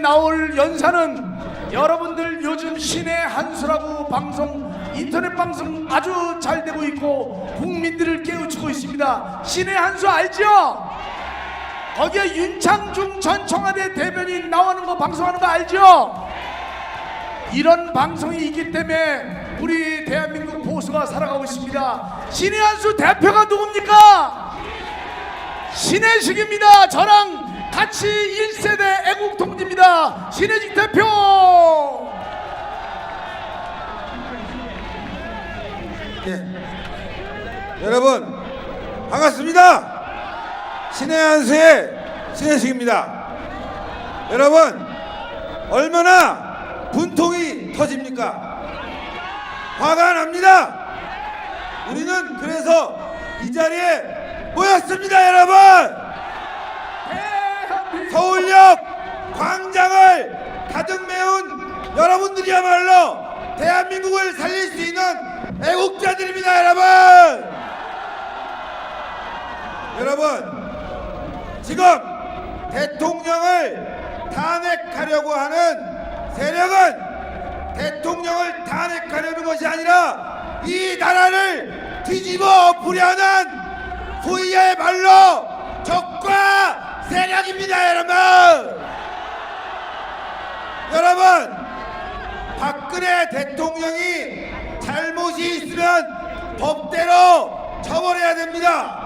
나올 연사는 여러분들 요즘 신의 한수라고 방송, 인터넷 방송 아주 잘 되고 있고 국민들을 깨우치고 있습니다. 신의 한수 알죠? 거기에 윤창중 전 청와대 대변인 나오는 거 방송하는 거 알죠? 이런 방송이 있기 때문에 우리 대한민국 보수가 살아가고 있습니다. 신의 한수 대표가 누굽니까? 신혜식입니다. 저랑 같이 1세대 애국 동지입니다. 신혜식 대표. 예. 여러분 반갑습니다. 신의 한수의 신혜식입니다. 여러분 얼마나 분통이 터집니까? 화가 납니다. 우리는 그래서 이 자리에 모였습니다. 여러분 서울역 광장을 가득 메운 여러분들이야말로 대한민국을 살릴 수 있는 애국자들입니다. 여러분 지금 대통령을 탄핵하려고 하는 세력은 대통령을 탄핵하려는 것이 아니라 이 나라를 뒤집어 엎으려는 소위의 말로 적과 세력입니다. 여러분 박근혜 대통령이 잘못이 있으면 법대로 처벌해야 됩니다.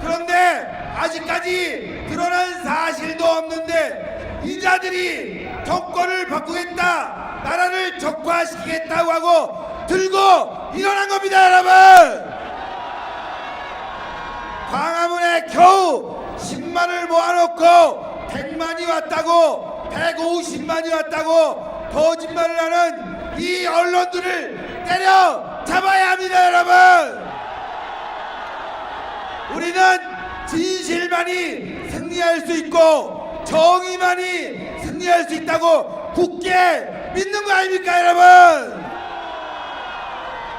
그런데 아직까지 드러난 사실도 없는데 이 자들이 정권을 바꾸겠다, 나라를 적화시키겠다고 하고 들고 일어난 겁니다. 여러분 광화문에 겨우 10만을 모아놓고 100만이 왔다고 150만이 왔다고 거짓말을 하는 이 언론들을 때려 잡아야 합니다. 여러분 우리는 진실만이 승리할 수 있고 정의만이 승리할 수 있다고 굳게 믿는 거 아닙니까? 여러분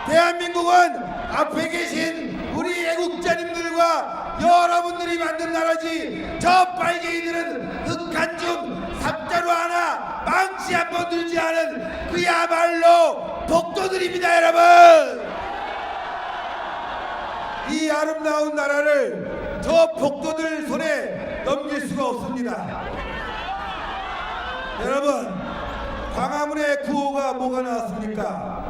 대한민국은 앞에 계신 우리 애국자님들과 여러분들이 만든 나라지 저 빨갱이들은 흑한줌 삽자루 하나 망치 한번 들지 않은 그야말로 독도들입니다. 여러분 이 아름다운 나라를 저 독도들 손에 넘길 수가 없습니다. 여러분 광화문의 구호가 뭐가 나왔습니까?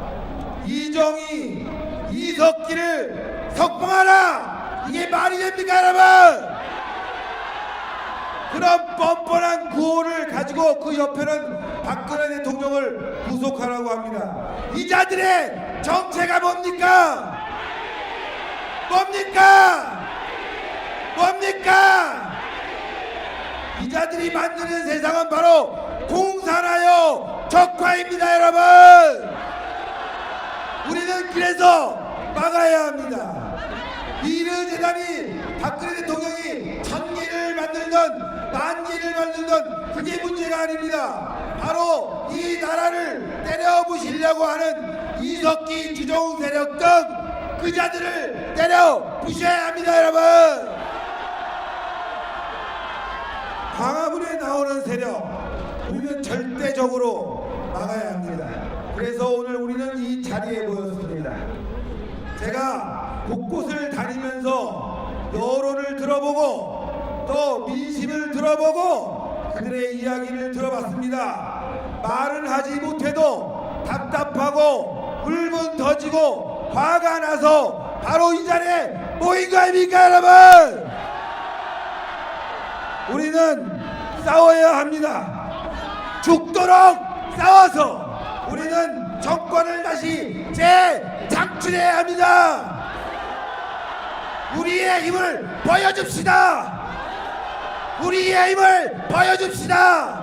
이정희, 이석기를 석방하라! 이게 말이 됩니까? 여러분 그런 뻔뻔한 구호를 가지고 그 옆에는 박근혜 대통령을 구속하라고 합니다. 이 자들의 정체가 뭡니까? 이 자들이 만드는 세상은 바로 공산화요 적화입니다. 여러분 우리는 그래서 막아야 합니다. 미르재단이 박근혜 대통령이 1000개를 만들던 10,000개를 만들던 그게 문제가 아닙니다. 바로 이 나라를 때려부시려고 하는 이석기 주종 세력 등 그 자들을 때려 부셔야 합니다. 여러분 광화문에 나오는 세력 우리는 절대적으로 막아야 합니다. 그래서 오늘 우리는 이 자리에 모였습니다. 제가 곳곳을 다니면서 여론을 들어보고 또 민심을 들어보고 그들의 이야기를 들어봤습니다. 말은 하지 못해도 답답하고 울분 터지고 화가 나서 바로 이 자리에 모인 거 아닙니까? 여러분 우리는 싸워야 합니다. 죽도록 싸워서 우리는 정권을 다시 재창출해야 합니다. 우리의 힘을 보여줍시다. 우리의 힘을 보여줍시다.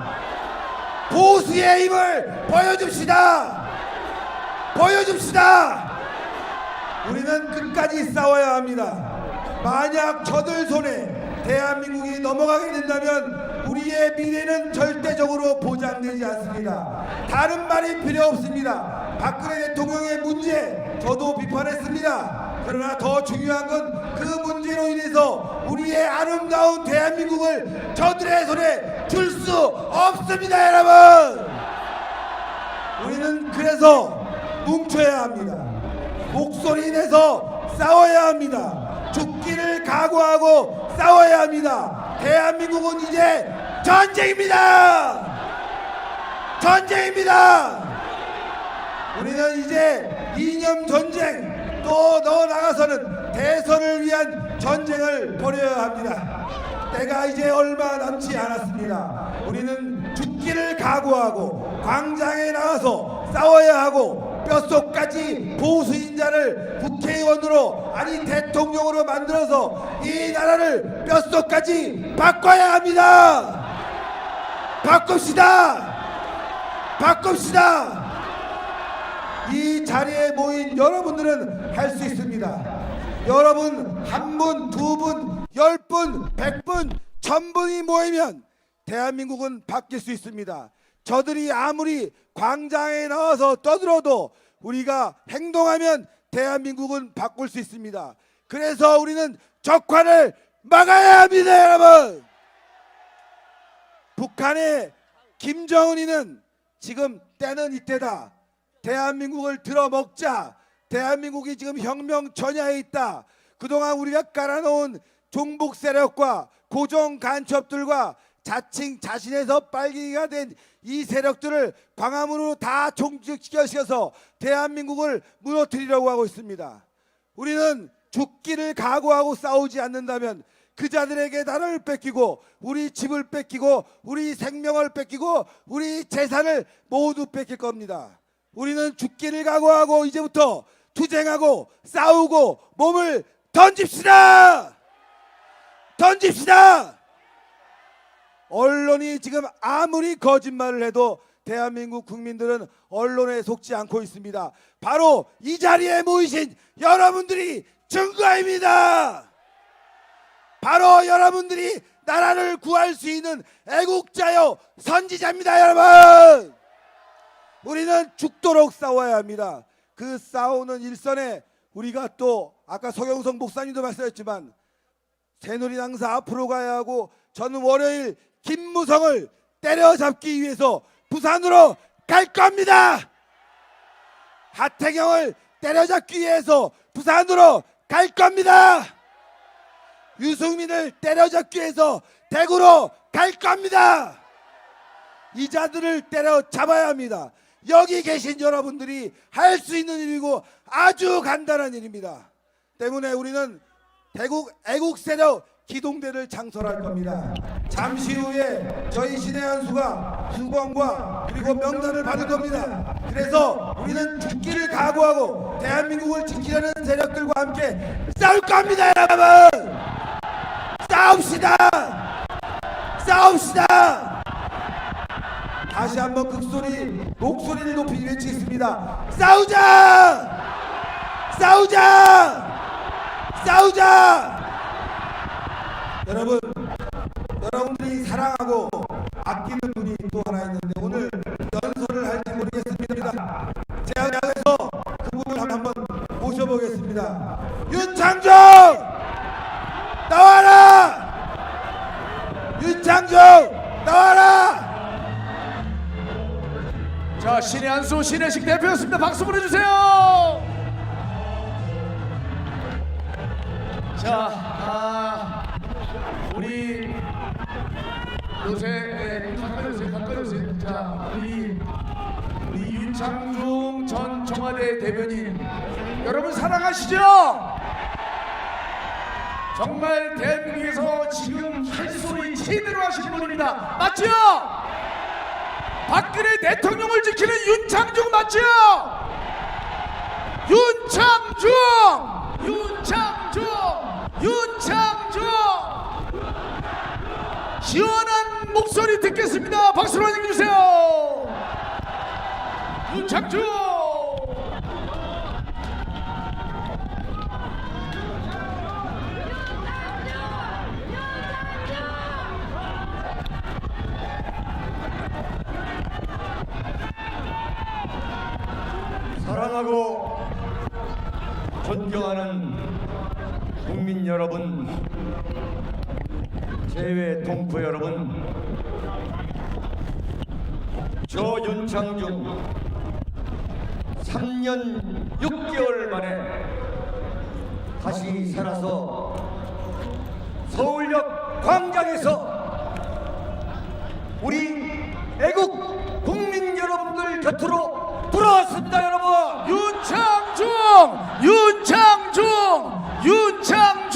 보수의 힘을 보여줍시다. 우리는 끝까지 싸워야 합니다. 만약 저들 손에 대한민국이 넘어가게 된다면 우리의 미래는 절대적으로 보장되지 않습니다. 다른 말이 필요 없습니다. 박근혜 대통령의 문제 저도 비판했습니다. 그러나 더 중요한 건 그 문제로 인해서 우리의 아름다운 대한민국을 저들의 손에 줄 수 없습니다, 여러분. 우리는 그래서 뭉쳐야 합니다. 목소리 내서 싸워야 합니다. 죽기를 각오하고 싸워야 합니다. 대한민국은 이제 전쟁입니다. 전쟁입니다. 우리는 이제 이념 전쟁, 또 더 나가서는 대선을 위한 전쟁을 벌여야 합니다. 때가 이제 얼마 남지 않았습니다. 우리는 죽기를 각오하고 광장에 나가서 싸워야 하고 뼛속까지 보수인자를 국회의원으로 아니 대통령으로 만들어서 이 나라를 뼛속까지 바꿔야 합니다. 바꿉시다. 바꿉시다. 이 자리에 모인 여러분들은 할 수 있습니다. 여러분 한 분, 두 분, 10분, 100분, 1000분이 모이면 대한민국은 바뀔 수 있습니다. 저들이 아무리 광장에 나와서 떠들어도 우리가 행동하면 대한민국은 바꿀 수 있습니다. 그래서 우리는 적화를 막아야 합니다, 여러분. 북한의 김정은이는 지금 때는 이때다. 대한민국을 들어먹자. 대한민국이 지금 혁명 전야에 있다. 그동안 우리가 깔아놓은 종북 세력과 고정 간첩들과 자칭 자신에서 빨갱이가 된 이 세력들을 광화문으로 다 종식시켜서 대한민국을 무너뜨리려고 하고 있습니다. 우리는 죽기를 각오하고 싸우지 않는다면 그 자들에게 나라를 뺏기고 우리 집을 뺏기고 우리 생명을 뺏기고 우리 재산을 모두 뺏길 겁니다. 우리는 죽기를 각오하고 이제부터 투쟁하고 싸우고 몸을 던집시다. 던집시다. 언론이 지금 아무리 거짓말을 해도 대한민국 국민들은 언론에 속지 않고 있습니다. 바로 이 자리에 모이신 여러분들이 증거입니다. 바로 여러분들이 나라를 구할 수 있는 애국자요 선지자입니다, 여러분. 우리는 죽도록 싸워야 합니다. 그 싸우는 일선에 우리가 또 아까 서경석 목사님도 말씀하셨지만 새누리당사 앞으로 가야 하고 저는 월요일 김무성을 때려잡기 위해서 부산으로 갈 겁니다. 하태경을 때려잡기 위해서 부산으로 갈 겁니다. 유승민을 때려잡기 위해서 대구로 갈 겁니다. 이 자들을 때려잡아야 합니다. 여기 계신 여러분들이 할 수 있는 일이고 아주 간단한 일입니다. 때문에 우리는 대국 애국 세력 기동대를 창설할 겁니다. 잠시 후에 저희 신의 한수가 수건과 그리고 명단을 받을 겁니다. 그래서 우리는 죽기를 각오하고 대한민국을 지키려는 세력들과 함께 싸울 겁니다, 여러분. 싸웁시다. 싸웁시다. 다시 한번 목소리를 높이 외치겠습니다. 싸우자! 싸우자! 싸우자! 여러분들이 사랑하고 아끼는 분이 또 하나 있는데 오늘 연설을 할지 모르겠습니다. 제가 여기서 그분을 한번 모셔보겠습니다. 윤창중! 나와라! 윤창중! 나와라! 자, 신의 한수 신혜식 대표였습니다. 박수 보내주세요. 자, 우리 요새 가까이 오세요. 자, 우리 윤창중 전 청와대 대변인 여러분 사랑하시죠? 정말 대한민국에서 지금 할 소리 제대로 하시는 분입니다. 맞죠? 박근혜 대통령을 지키는 윤창중 맞죠? 윤창중! 시원한 목소리 듣겠습니다. 박수로 환영해주세요. 윤창중! 사랑하고 존경하는 국민 여러분, 재외 동포 여러분, 저 윤창중 3년 6개월 만에 다시 살아서 서울역 광장에서 우리 애국 국민 여러분들 곁으로 돌아왔습니다. 여러분, 윤창중! 윤창중! 윤창중!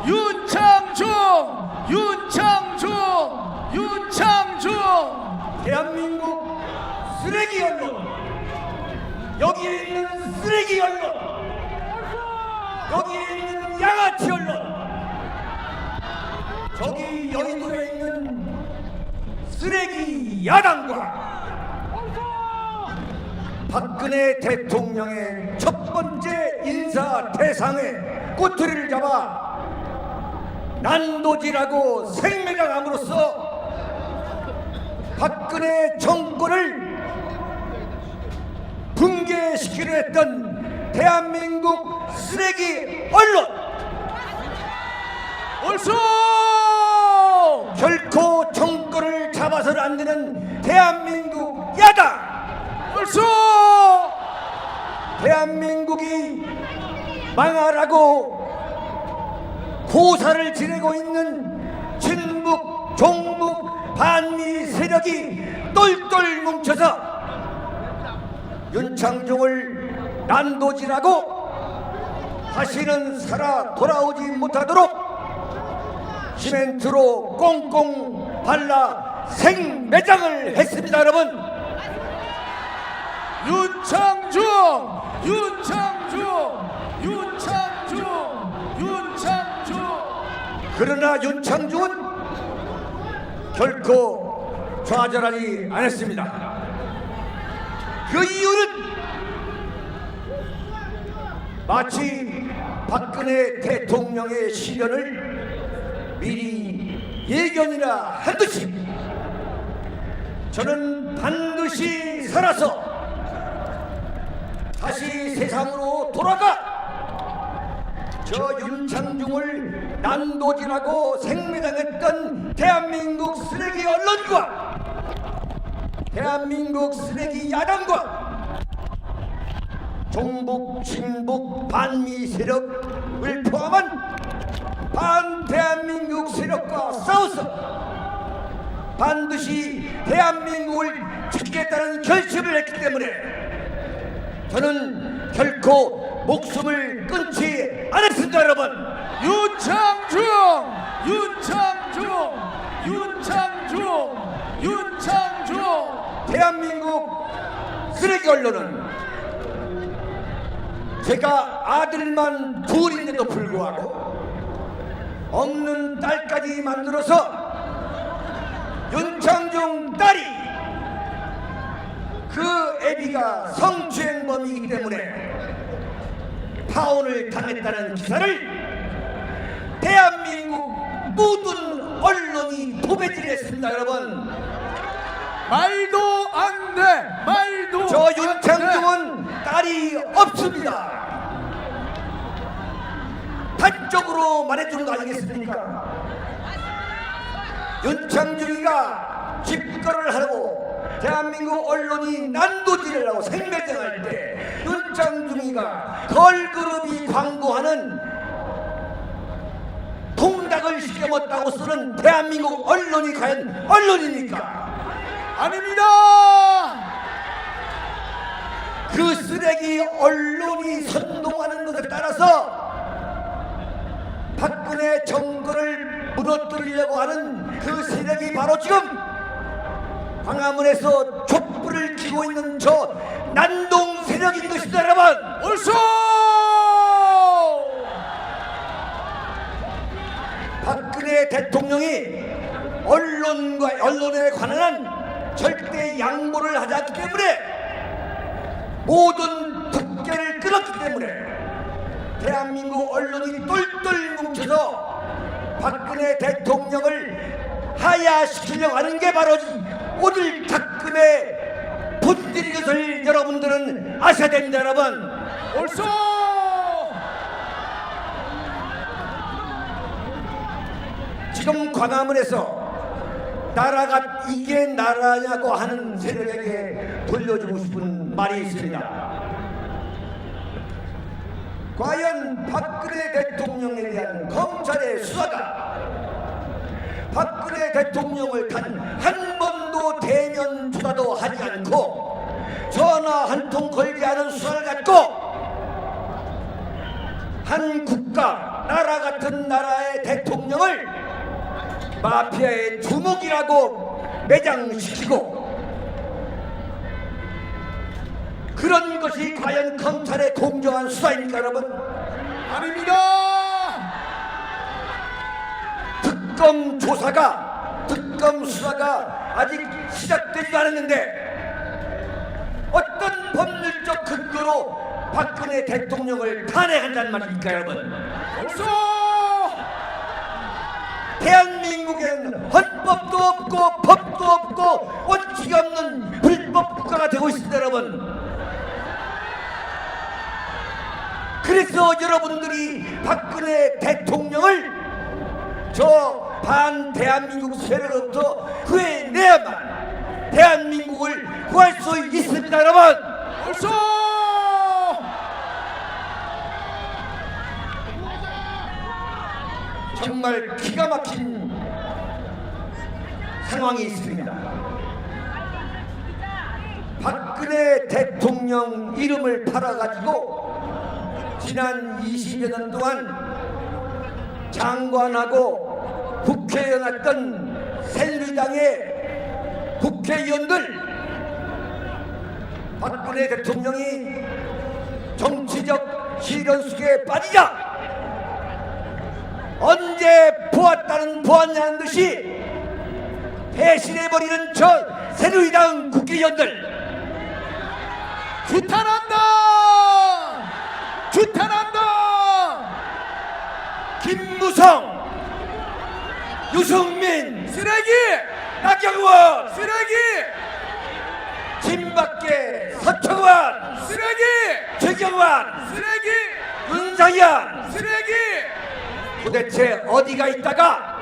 윤창중! 윤창중! 윤창중! 대한민국 쓰레기 언론, 여기에 있는 쓰레기 언론, 여기에 있는 양아치 언론, 저기 여의도에 있는 쓰레기 야당과 박근혜 대통령의 첫 번째 인사 대상에 꼬투리를 잡아 난도질하고 생매장함으로써 박근혜 정권을 붕괴시키려 했던 대한민국 쓰레기 언론, 옳소! 결코 정권을 잡아서는 안 되는 대한민국 야당, 옳소! 대한민국이 망하라고 고사를 지내고 있는 친북, 종북, 반미 세력이 똘똘 뭉쳐서 윤창중을 난도질하고 다시는 살아 돌아오지 못하도록 시멘트로 꽁꽁 발라 생매장을 했습니다. 여러분, 윤창중! 윤창중! 윤창중! 윤창중! 그러나 윤창중은 결코 좌절하지 않았습니다. 그 이유는 마치 박근혜 대통령의 실현을 미리 예견이나 한 듯이 저는 반드시 살아서 다시 세상으로 돌아가 저 윤창중을 난도질하고 생매장했던 대한민국 쓰레기 언론과 대한민국 쓰레기 야당과 종북, 친북, 반미 세력을 포함한 반대한민국 세력과 싸워서 반드시 대한민국을 지키겠다는 결심을 했기 때문에 저는 결코 목숨을 끊지 않았습니다. 여러분, 윤창중! 윤창중! 윤창중! 윤창중! 대한민국 쓰레기 언론은 제가 아들만 둘인데도 불구하고 없는 딸까지 만들어서 윤창중 딸이 그 애비가 성추행범이기 때문에 파혼을 당했다는 기사를 대한민국 모든 언론이 도배질했습니다. 여러분, 말도 안 돼! 말도 저 안 돼! 윤창중은 딸이 없습니다. 단적으로 말해주는 거 아니겠습니까? 윤창중이가 집거를 하고 대한민국 언론이 난도질을 하고 생매장할 때 윤창중이가 걸그룹이 광고하는 통닭을 시켜 먹다고 쓰는 대한민국 언론이 과연 언론입니까? 아닙니다! 그 쓰레기 언론이 선동하는 것에 따라서 박근혜 정권을 무너뜨리려고 하는 그 세력이 바로 지금 광화문에서 촛불을 켜고 있는 저 난동 세력인 것입니다. 여러분, 옳소! 박근혜 대통령이 언론에 관한 절대 양보를 하지 않기 때문에 모든 특혜를 끊었기 때문에 대한민국 언론이 똘똘 뭉쳐서 박근혜 대통령을 하야시키려고 하는 게 바로 오늘 작금의 본질인 것을 여러분들은 아셔야 됩니다. 여러분, 옳소! 지금 광화문에서 나라가 이게 나라냐고 하는 세력에게 돌려주고 싶은 말이 있습니다. 과연 박근혜 대통령에 대한 검찰의 수사가 박근혜 대통령을 단 한 번도 대면 조사도 하지 않고 전화 한 통 걸지 않은 수사를 갖고 한 국가, 나라 같은 나라의 대통령을 마피아의 주먹이라고 매장시키고 그런 것이 과연 검찰의 공정한 수사입니까, 여러분? 아닙니다. 특검 수사가 아직 시작되지도 않았는데 어떤 법률적 근거로 박근혜 대통령을 탄핵한다는 말입니까, 여러분? 벌써 대한민국에는 헌법도 없고 법도 없고 원칙이 없는 불법 국가가 되고 있습니다, 여러분. 그래서 여러분들이 박근혜 대통령을 저 반대한민국 세력으로부터 구해내야만 대한민국을 구할 수 있습니다, 여러분. 벌써 정말 기가 막힌 상황이 있습니다. 박근혜 대통령 이름을 팔아가지고 지난 20여 년 동안 장관하고 국회의원 했던 새누리당의 국회의원들 박근혜 대통령이 정치적 시련 속에 빠지자 언제 보았냐는 듯이 배신해버리는 저 새누리당 국회의원들 규탄한다. 김무성, 유승민, 쓰레기 나경원, 쓰레기 진박계, 서청원, 쓰레기 최경환, 쓰레기 윤상현 쓰레기 도대체 어디가 있다가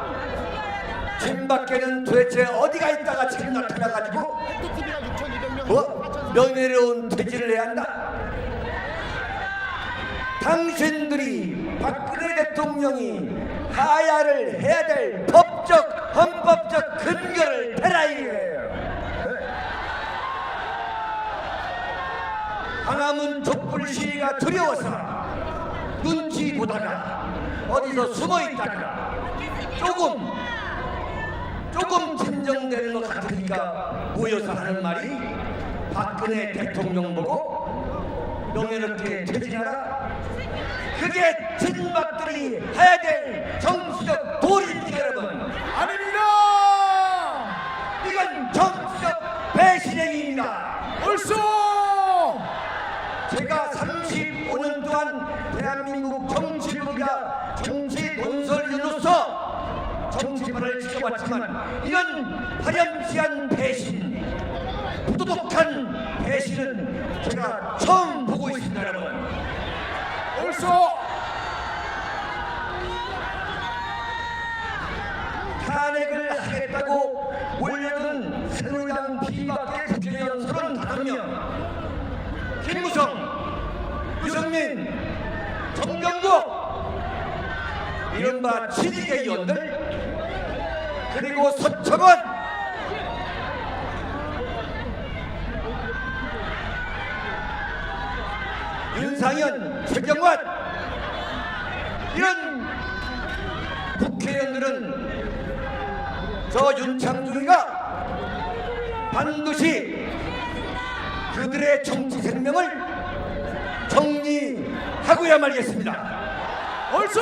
진박계는 도대체 어디가 있다가 지금 나타나가지고 명예로운 퇴진을 해야 한다. 당신들이 박근혜 대통령이 하야를 해야 될 법적 헌법적 근거를 대라 이거예요. 광화문 촛불 시위가 두려워서 눈치 보다가 어디서 숨어 있다가 조금 진정되는 것 같으니까 모여서 하는 말이 박근혜 대통령 보고 명예롭게 퇴진하라. 그게 진박들이 해야 될 정치적 도리입니다, 여러분. 아닙니다. 이건 정치적 배신행위입니다. 벌써 제가 35년 동안 대한민국 정치부가 정치 논설위원으로서 정치판을 지켜봤지만 이런 파렴치한 배신, 부도덕한 배신은 제가 처음 보고 있습니다, 여러분. 벌써 탄핵을 하겠다고 몰려든 새누리당 비박계 국회의원 35명 김무성, 유승민, 정경국 이른바 친이계 의원들 그리고 서청원 윤상현, 최경환 이런 국회의원들은 저 윤창중이가 반드시 그들의 정치 생명을 정리하고야 말겠습니다. 벌써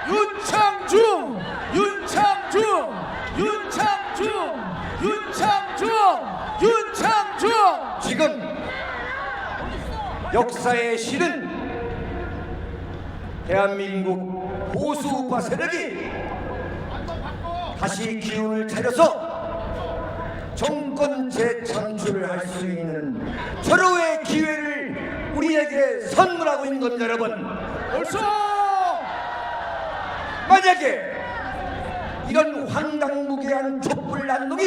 윤창중 지금 역사의 실은 대한민국 보수우파 세력이 다시 기운을 차려서 정권 재창출을 할 수 있는 절호의 기회를 우리에게 선물하고 있는 겁니다, 여러분. 벌써 만약에 이런 황당무계한 촛불난 놈이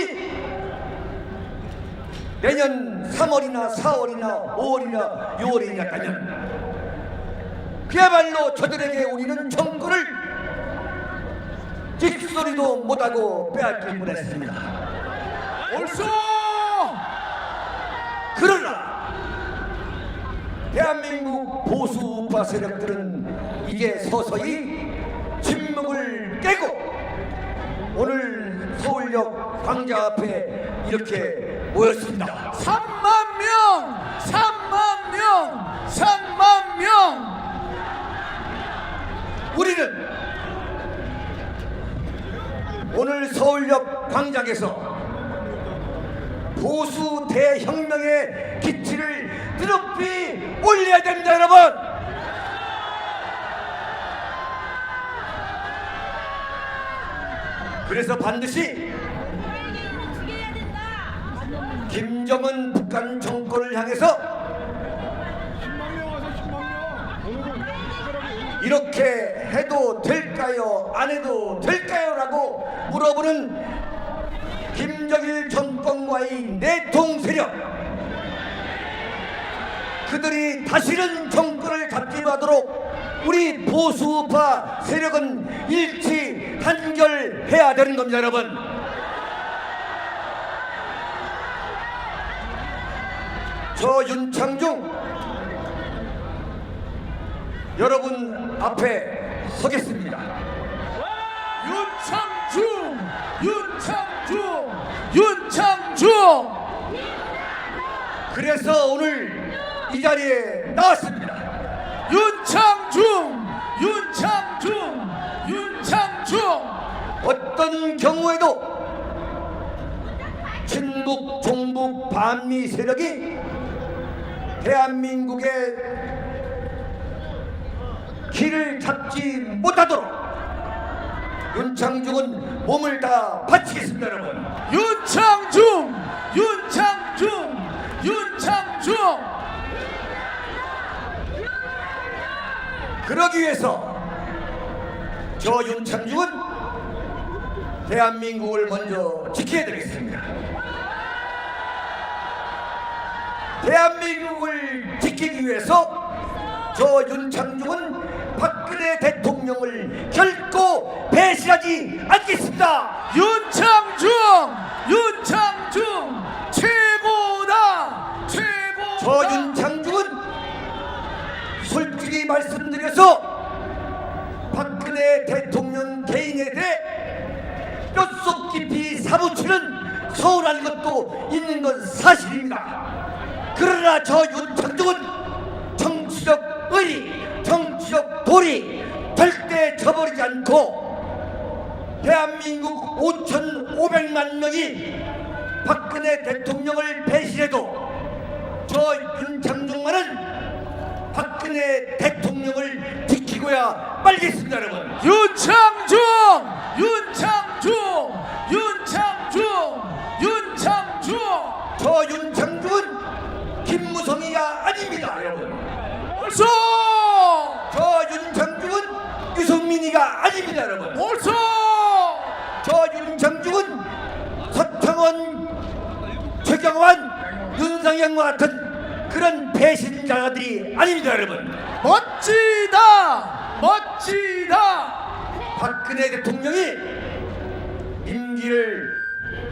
내년 3월이나 4월이나 5월이나 6월이냐면 그야말로 저들에게 우리는 정권을 찍소리도 못하고 빼앗길 뻔했습니다. 옳소. 그러나 대한민국 보수 우파 세력들은 이제 서서히 침묵을 깨고 오늘 서울역 광장 앞에 이렇게 모였습니다. 3만 명, 3만 명, 3만 명. 우리는 오늘 서울역 광장에서 보수 대혁명의 기치를 뜨겁이 올려야 됩니다, 여러분. 그래서 반드시 김정은 북한 정권을 향해서 이렇게 해도 될까요? 안 해도 될까요? 라고 물어보는 김정일 정권과의 내통 세력, 그들이 다시는 정권을 잡지 못하도록 우리 보수우파 세력은 일치 단결해야 되는 겁니다, 여러분. 저 윤창중 여러분 앞에 서겠습니다. 윤창중, 윤창중, 윤창중. 그래서 오늘 이 자리에 나왔습니다. 윤창중, 윤창중, 윤창중. 어떤 경우에도 친북, 종북, 반미 세력이 대한민국의 길을 잡지 못하도록 윤창중은 몸을 다 바치겠습니다, 여러분. 윤창중, 윤창중, 윤창중. 그러기 위해서 저 윤창중은 대한민국을 먼저 지켜야 되겠습니다. 대한민국을 지키기 위해서 저 윤창중은 박근혜 대통령을 결코 배신하지 않겠습니다. 윤창중, 윤창중 최고다, 최고. 저 윤창중은 솔직히 말씀드려서 박근혜 대통령 개인에 대해 뼛속 깊이 사무치는 서운한 것도 있는 건 사실입니다. 그러나 저 윤창중은 정치적 의리, 정치적 도리 절대 저버리지 않고 대한민국 5,500만 명이 박근혜 대통령을 배신해도 저 윤창중만은 박근혜 대통령을 지키고야 말겠습니다, 여러분. 윤창중, 윤창중, 윤창중, 윤창중. 저 윤창중은 김무성이가 아닙니다, 여러분. 옳소, 저 윤창중은 유승민이가 아닙니다, 여러분. 옳소. 저 윤창중은 서청원, 최경환, 윤상현과 같은 그런 배신자들이 아닙니다, 여러분. 멋지다, 멋지다. 박근혜 대통령이 임기를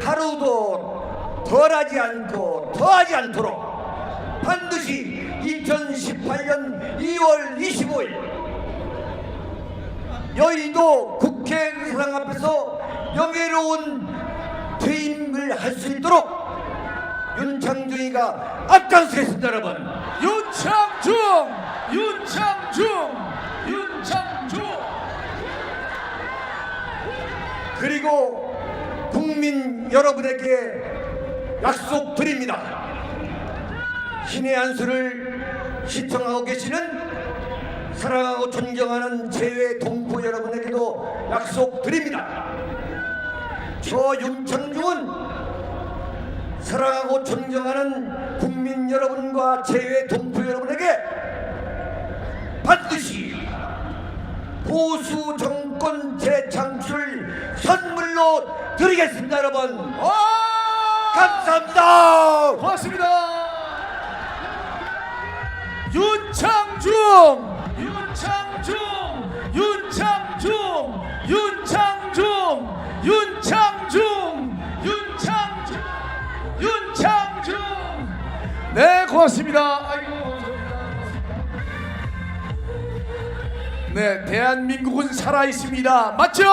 하루도 덜하지 않고 더하지 않도록 반드시 2018년 2월 25일 여의도 국회의사당 앞에서 명예로운 퇴임을 할 수 있도록 윤창중이가 앞장서겠습니다, 여러분. 윤창중, 윤창중, 윤창중. 그리고 국민 여러분에게 약속드립니다. 신의 한수를 시청하고 계시는 사랑하고 존경하는 제외 동포 여러분에게도 약속드립니다. 저 윤창중은 사랑하고 존경하는 국민 여러분과 제외 동포 여러분에게 반드시 보수 정권 정권 재창출을 선물로 드리겠습니다. 여러분 감사합니다. 고맙습니다. 윤창중, 윤창중, 윤창중, 윤창중, 윤창중, 윤창중, 윤창중. 네, 고맙습니다. 아이고. 네, 대한민국은 살아 있습니다. 맞죠?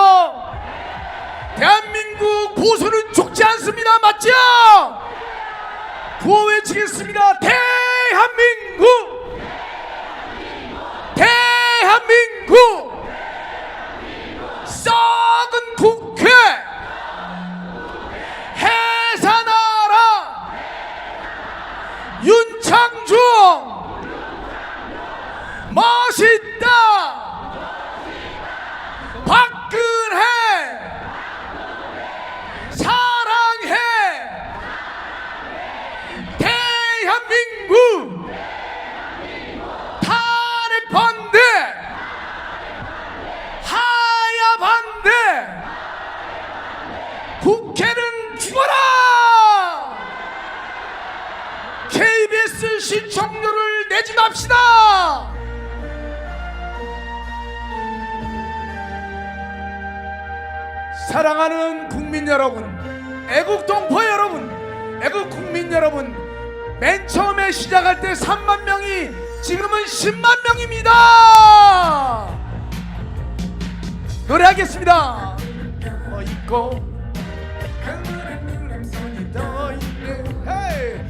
대한민국 보수는 죽지 않습니다. 맞죠? 구호 외치겠습니다. 대한민국! 대한민국! 썩은 국회! 해산하라! 윤창중! 멋있다! 박근혜! 사랑해! 대한민국! 탄핵 반대! 하야 반대! 국회는 죽어라! KBS 시청료를 내지 맙시다! 사랑하는 국민 여러분, 애국 동포 여러분, 애국 국민 여러분, 맨 처음에 시작할 때 3만 명이 지금은 10만 명입니다. 노래하겠습니다. 있고 손이 더 있네. 헤이.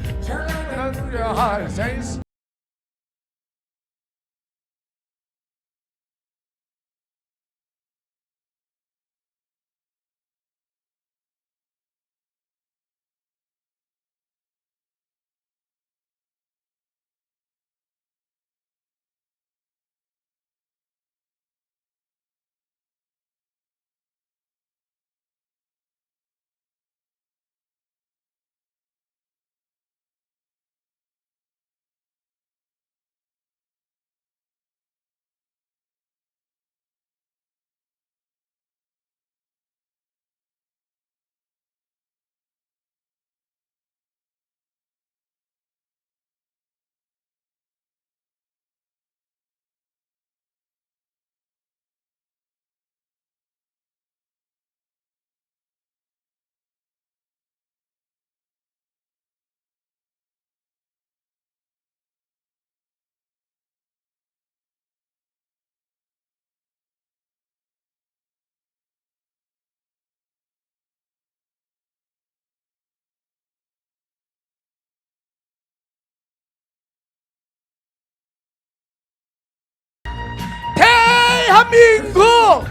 대한민국!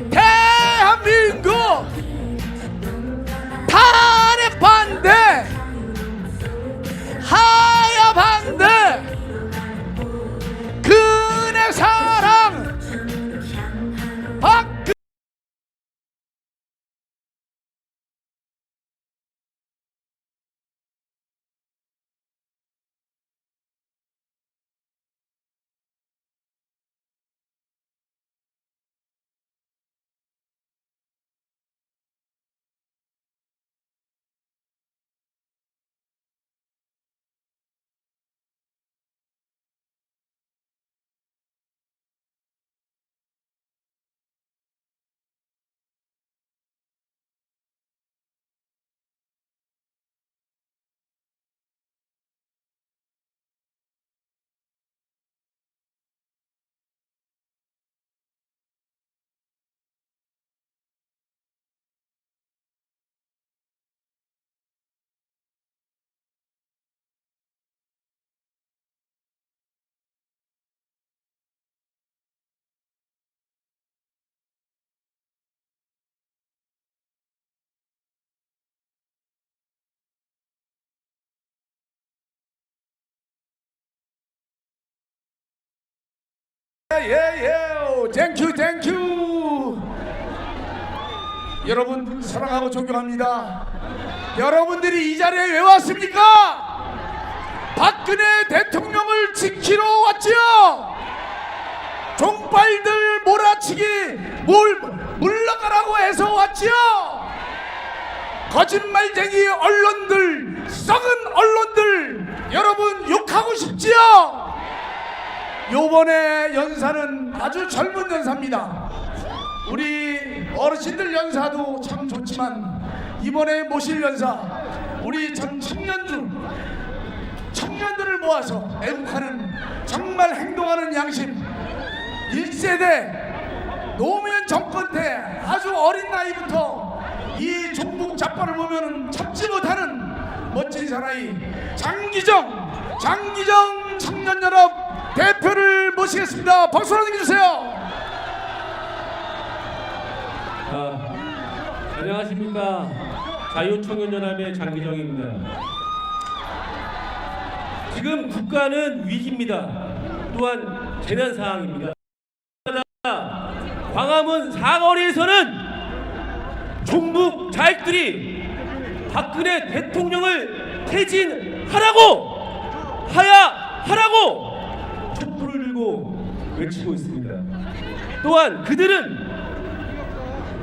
대한민국! 탄핵 반대! 하야 반대! 그네 사랑! 박근혜! 땡큐 땡큐. 여러분 사랑하고 존경합니다. 여러분들이 이 자리에 왜 왔습니까? 박근혜 대통령을 지키러 왔지요. 종빨들 몰아치기 물러가라고 해서 왔지요. 거짓말쟁이 언론들, 썩은 언론들, 여러분 욕하고 싶지요? 요번에 연사는 아주 젊은 연사입니다. 우리 어르신들 연사도 참 좋지만 이번에 모실 연사, 우리 청년들을 모아서 애국하는, 정말 행동하는 양심, 1세대 노무현 정권 때 아주 어린 나이부터 이 종북 잡화를 보면 참지 못하는 멋진 사나이 장기정 청년연합 대표를 모시겠습니다. 박수 한번 주세요. 안녕하십니까. 자유청년연합의 장기정입니다. 지금 국가는 위기입니다. 또한 재난 상황입니다. 광화문 사거리에서는 종북 자익들이 박근혜 대통령을 퇴진하라고, 하야하라고 촛불을 들고 외치고 있습니다. 또한 그들은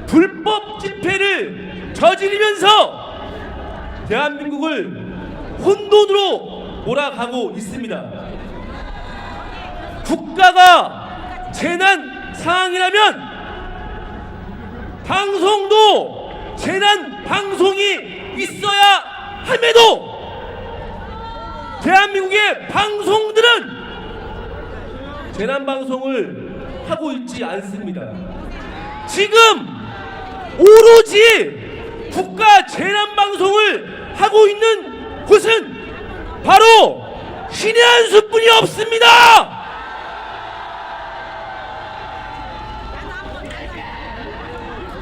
불법 집회를 저지르면서 대한민국을 혼돈으로 몰아가고 있습니다. 국가가 재난 상황이라면 방송도 재난 방송이 있어야 함에도 대한민국의 방송들은 재난 방송을 하고 있지 않습니다. 지금 오로지 국가 재난 방송을 하고 있는 곳은 바로 신의 한 수뿐이 없습니다.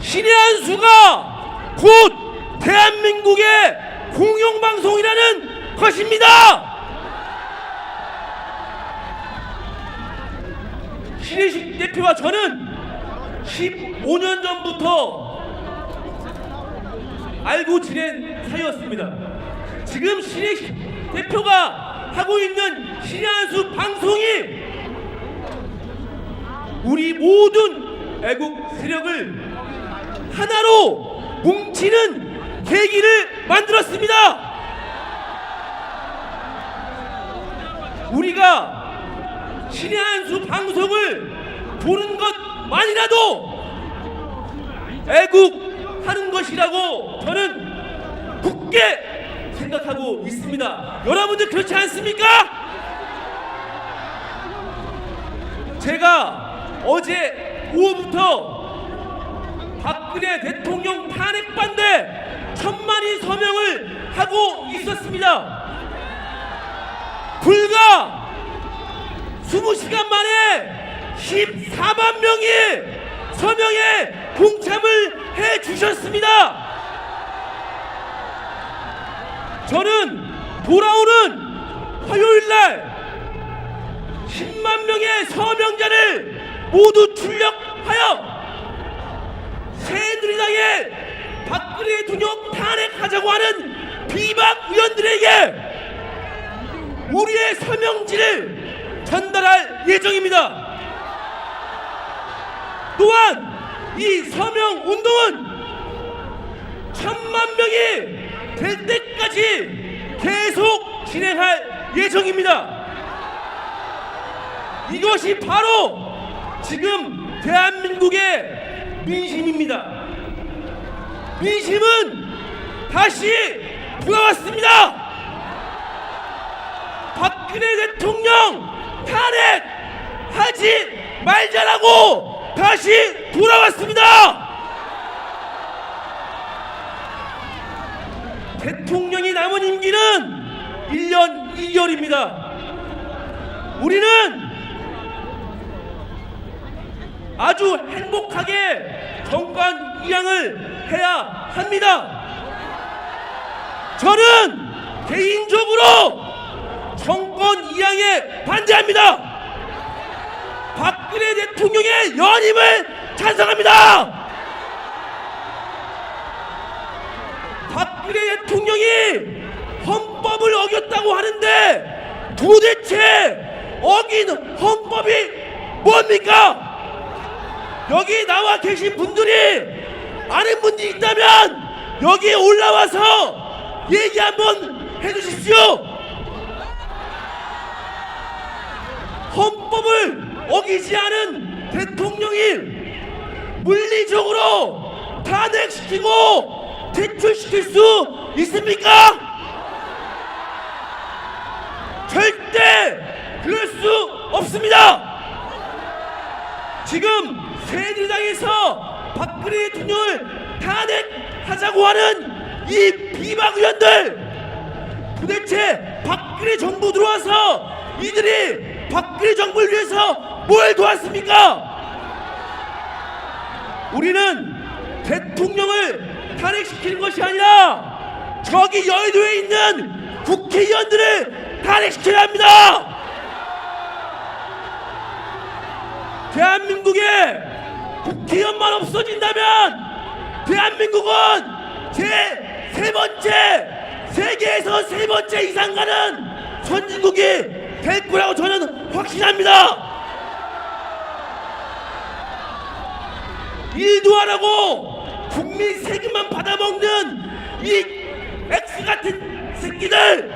신의 한 수가 곧 대한민국의 공영방송이라는 것입니다. 신혜식 대표와 저는 15년 전부터 알고 지낸 사이였습니다. 지금 신혜식 대표가 하고 있는 신의 한 수 방송이 우리 모든 애국 세력을 하나로 뭉치는 계기를 만들었습니다. 우리가 신의 한 수 방송을 보는 것만이라도 애국하는 것이라고 저는 굳게 생각하고 있습니다. 여러분들 그렇지 않습니까? 제가 어제 오후부터 박근혜 대통령 탄핵 반대 천만인 서명을 하고 있었습니다. 불과 20시간 만에 14만 명이 서명에 동참을 해 주셨습니다. 저는 돌아오는 화요일날 10만 명의 서명자를 모두 출력하여 새누리당의 박근혜 대통령 탄핵하자고 하는 비박 의원들에게 우리의 서명지를 전달할 예정입니다. 또한 이 서명 운동은 1000만 명이 될 때까지 계속 진행할 예정입니다. 이것이 바로 지금 대한민국의 민심입니다. 민심은 다시 돌아왔습니다. 박근혜 대통령 탄핵하지 말자라고 다시 돌아왔습니다. 대통령이 남은 임기는 1년 2개월입니다. 우리는 아주 행복하게 정권 이양을 해야 합니다. 저는 개인적으로 정권 이양에 반대합니다. 박근혜 대통령의 연임을 찬성합니다. 박근혜 대통령이 헌법을 어겼다고 하는데 도대체 어긴 헌법이 뭡니까? 여기 나와 계신 분들이 아는 분이 있다면 여기에 올라와서 얘기 한번 해주십시오. 헌법을 어기지 않은 대통령이 물리적으로 탄핵시키고 퇴출시킬 수 있습니까? 절대 그럴 수 없습니다. 지금 새누리당에서 박근혜 대통령을 탄핵하자고 하는 이 비박 의원들, 도대체 박근혜 정부 들어와서 이들이 박근혜 정부를 위해서 뭘 도왔습니까? 우리는 대통령을 탄핵시키는 것이 아니라 저기 여의도에 있는 국회의원들을 탄핵시켜야 합니다. 대한민국에 국회의원만 없어진다면 대한민국은 세계에서 세 번째 이상 가는 선진국이 될 거라고 저는 확신합니다. 일도 안 하고 국민 세금만 받아먹는 이 X 같은 새끼들,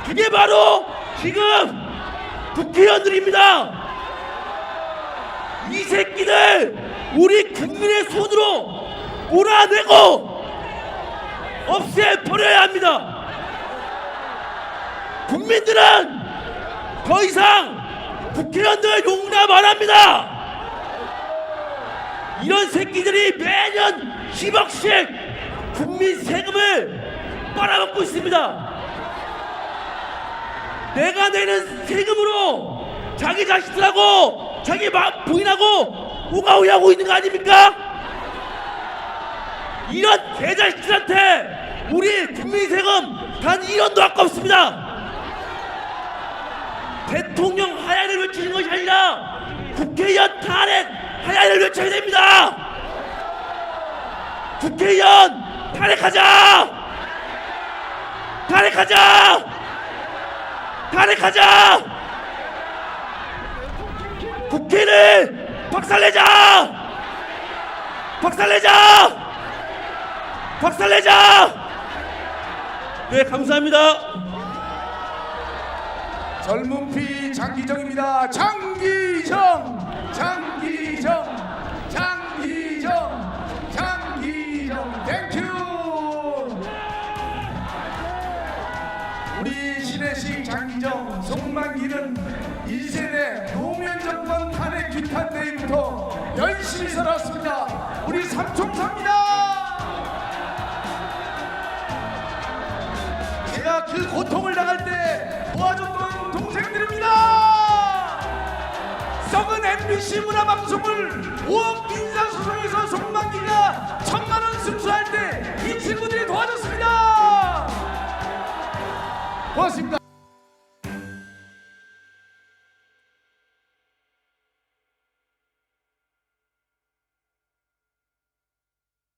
그게 바로 지금 국회의원들입니다. 이 새끼들 우리 국민의 손으로 몰아내고 없애버려야 합니다. 국민들은 더 이상 국회의원들 용납 안 합니다. 이런 새끼들이 매년 10억씩 국민 세금을 빨아먹고 있습니다. 내가 내는 세금으로 자기 자식들하고 자기 부인하고 우가우야하고 있는 거 아닙니까? 이런 개자식들한테 우리 국민 세금 단 1원도 아깝습니다. 대통령 하야를 외치는 것이 아니라 국회의원 탄핵 하야를 외쳐야 됩니다. 국회의원 탄핵하자! 탄핵하자! 탄핵하자! 국회를 박살내자! 박살내자! 박살내자! 네, 감사합니다. 젊은 피 장기정입니다. 장기정 땡큐. 우리 신혜식 장기정 송만기는 1세대 노무현 정권 탄핵 규탄 때부터 열심히 살았습니다. 우리 삼총사입니다. 제가 그 고통을 당할 때 도와줬던 동생들입니다. 썩은 MBC 문화방송을 5억 민사소송에서